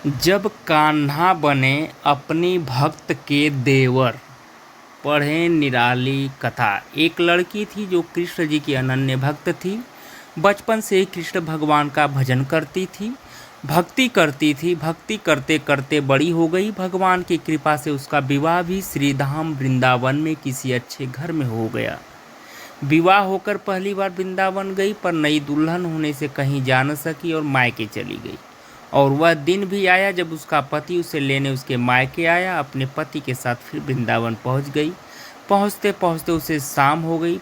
जब कान्हा बने अपनी भक्त के देवर। पढ़ें निराली कथा। एक लड़की थी जो कृष्ण जी की अनन्य भक्त थी। बचपन से ही कृष्ण भगवान का भजन करती थी, भक्ति करती थी। भक्ति करते करते बड़ी हो गई। भगवान की कृपा से उसका विवाह भी श्रीधाम वृंदावन में किसी अच्छे घर में हो गया। विवाह होकर पहली बार वृंदावन गई, पर नई दुल्हन होने से कहीं जा न सकी और मायके चली गई। और वह दिन भी आया जब उसका पति उसे लेने उसके मायके आया। अपने पति के साथ फिर वृंदावन पहुंच गई। पहुंचते पहुंचते उसे शाम हो गई।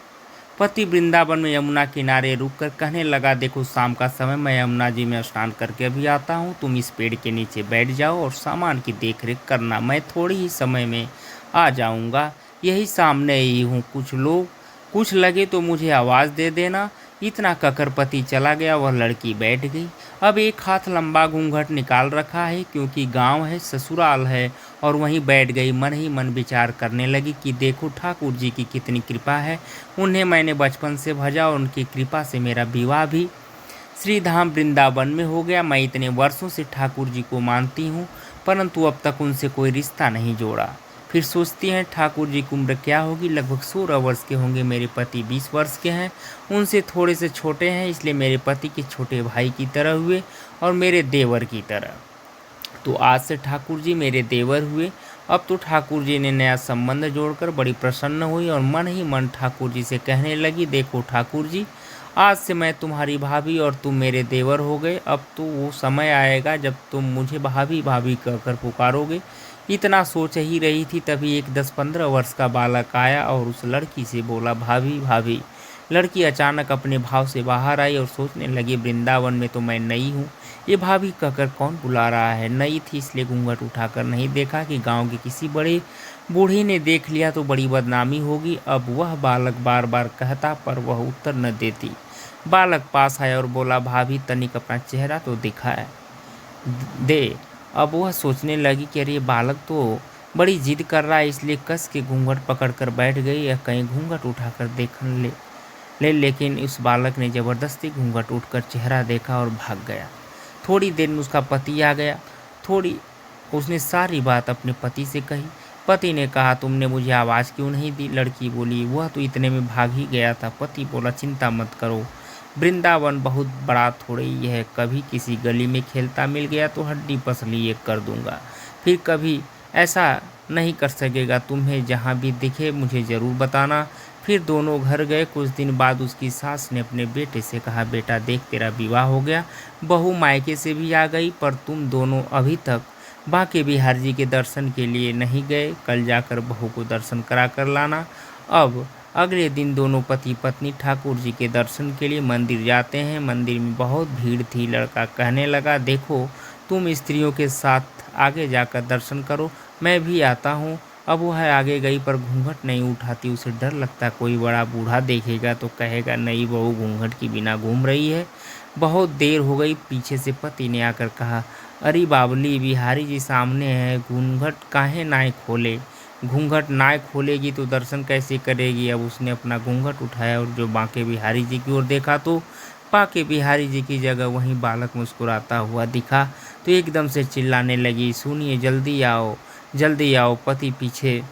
पति वृंदावन में यमुना किनारे रुककर कहने लगा, देखो शाम का समय, मैं यमुना जी में स्नान करके अभी आता हूँ। तुम इस पेड़ के नीचे बैठ जाओ और सामान की देखरेख करना। मैं थोड़ी ही समय में आ जाऊँगा। यही सामने ही हूँ। कुछ लगे तो मुझे आवाज़ दे देना। इतना कहकर पति चला गया। वह लड़की बैठ गई। अब एक हाथ लंबा घूंघट निकाल रखा है, क्योंकि गांव है, ससुराल है, और वहीं बैठ गई। मन ही मन विचार करने लगी कि देखो ठाकुर जी की कितनी कृपा है। उन्हें मैंने बचपन से भजा और उनकी कृपा से मेरा विवाह भी श्रीधाम वृंदावन में हो गया। मैं इतने वर्षों से ठाकुर जी को मानती हूँ, परंतु अब तक उनसे कोई रिश्ता नहीं जोड़ा। फिर सोचती हैं ठाकुर जी की उम्र क्या होगी। लगभग 16 वर्ष के होंगे। मेरे पति 20 वर्ष के हैं, उनसे थोड़े से छोटे हैं, इसलिए मेरे पति के छोटे भाई की तरह हुए और मेरे देवर की तरह। तो आज से ठाकुर जी मेरे देवर हुए। अब तो ठाकुर जी ने नया संबंध जोड़कर बड़ी प्रसन्न हुई और मन ही मन ठाकुर जी से कहने लगी, देखो ठाकुर जी, आज से मैं तुम्हारी भाभी और तुम मेरे देवर हो गए। अब तो वो समय आएगा जब तुम मुझे भाभी भाभी कहकर पुकारोगे। इतना सोच ही रही थी, तभी एक 10-15 वर्ष का बालक आया और उस लड़की से बोला, भाभी भाभी। लड़की अचानक अपने भाव से बाहर आई और सोचने लगी, वृंदावन में तो मैं नई हूँ, ये भाभी कहकर कौन बुला रहा है। नई थी इसलिए घूंघट उठाकर नहीं देखा कि गांव के किसी बड़े बूढ़े ने देख लिया तो बड़ी बदनामी होगी। अब वह बालक बार बार कहता, पर वह उत्तर न देती। बालक पास आया और बोला, भाभी तनिक अपना चेहरा तो दिखाए दे। अब वह सोचने लगी कि अरे ये बालक तो बड़ी जिद कर रहा है, इसलिए कस के घूंघट पकड़कर बैठ गई या कहीं घूंघट उठाकर देख लेकिन उस बालक ने ज़बरदस्ती घूंघट उठकर चेहरा देखा और भाग गया। थोड़ी देर में उसका पति आ गया। उसने सारी बात अपने पति से कही। पति ने कहा, तुमने मुझे आवाज़ क्यों नहीं दी। लड़की बोली, वह तो इतने में भाग ही गया था। पति बोला, चिंता मत करो, वृंदावन बहुत बड़ा थोड़े ही है। कभी किसी गली में खेलता मिल गया तो हड्डी पसली एक कर दूंगा, फिर कभी ऐसा नहीं कर सकेगा। तुम्हें जहाँ भी दिखे मुझे ज़रूर बताना। फिर दोनों घर गए। कुछ दिन बाद उसकी सास ने अपने बेटे से कहा, बेटा देख तेरा विवाह हो गया, बहू मायके से भी आ गई, पर तुम दोनों अभी तक बांके बिहार जी के दर्शन के लिए नहीं गए। कल जाकर बहू को दर्शन करा कर लाना। अब अगले दिन दोनों पति पत्नी ठाकुर जी के दर्शन के लिए मंदिर जाते हैं। मंदिर में बहुत भीड़ थी। लड़का कहने लगा, देखो तुम स्त्रियों के साथ आगे जाकर दर्शन करो, मैं भी आता हूँ। अब वह आगे गई, पर घूंघट नहीं उठाती। उसे डर लगता कोई बड़ा बूढ़ा देखेगा तो कहेगा, नई बहू घूंघट के बिना घूम रही है। बहुत देर हो गई। पीछे से पति ने आकर कहा, अरे बाबली, बिहारी जी सामने है, घूंघट काहे नाय खोले। घूंघट नाय खोलेगी तो दर्शन कैसे करेगी। अब उसने अपना घूंघट उठाया और जो बांके बिहारी जी की ओर देखा तो बांके बिहारी जी की जगह वहीं बालक मुस्कुराता हुआ दिखा। तो एकदम से चिल्लाने लगी, सुनिए, जल्दी आओ जल्दी आओ। पति पीछे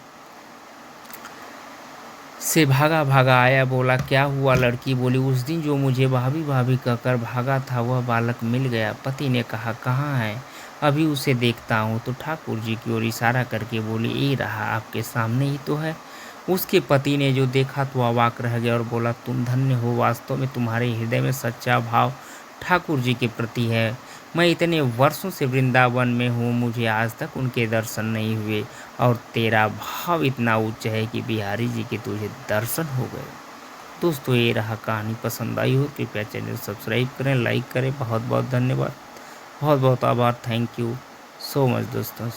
से भागा भागा आया। बोला, क्या हुआ। लड़की बोली, उस दिन जो मुझे भाभी भाभी कहकर भागा था वह बालक मिल गया। पति ने कहा, कहाँ है, अभी उसे देखता हूँ। तो ठाकुर जी की ओर इशारा करके बोली, ये रहा, आपके सामने ही तो है। उसके पति ने जो देखा तो अवाक रह गया और बोला, तुम धन्य हो, वास्तव में तुम्हारे हृदय में सच्चा भाव ठाकुर जी के प्रति है। मैं इतने वर्षों से वृंदावन में हूँ, मुझे आज तक उनके दर्शन नहीं हुए, और तेरा भाव इतना उच्च है कि बिहारी जी के तुझे दर्शन हो गए। दोस्तों, ये रहा कहानी। पसंद आई हो कृपया चैनल सब्सक्राइब करें, लाइक करें। बहुत बहुत धन्यवाद, बहुत बहुत आभार। थैंक यू सो मच दोस्तों।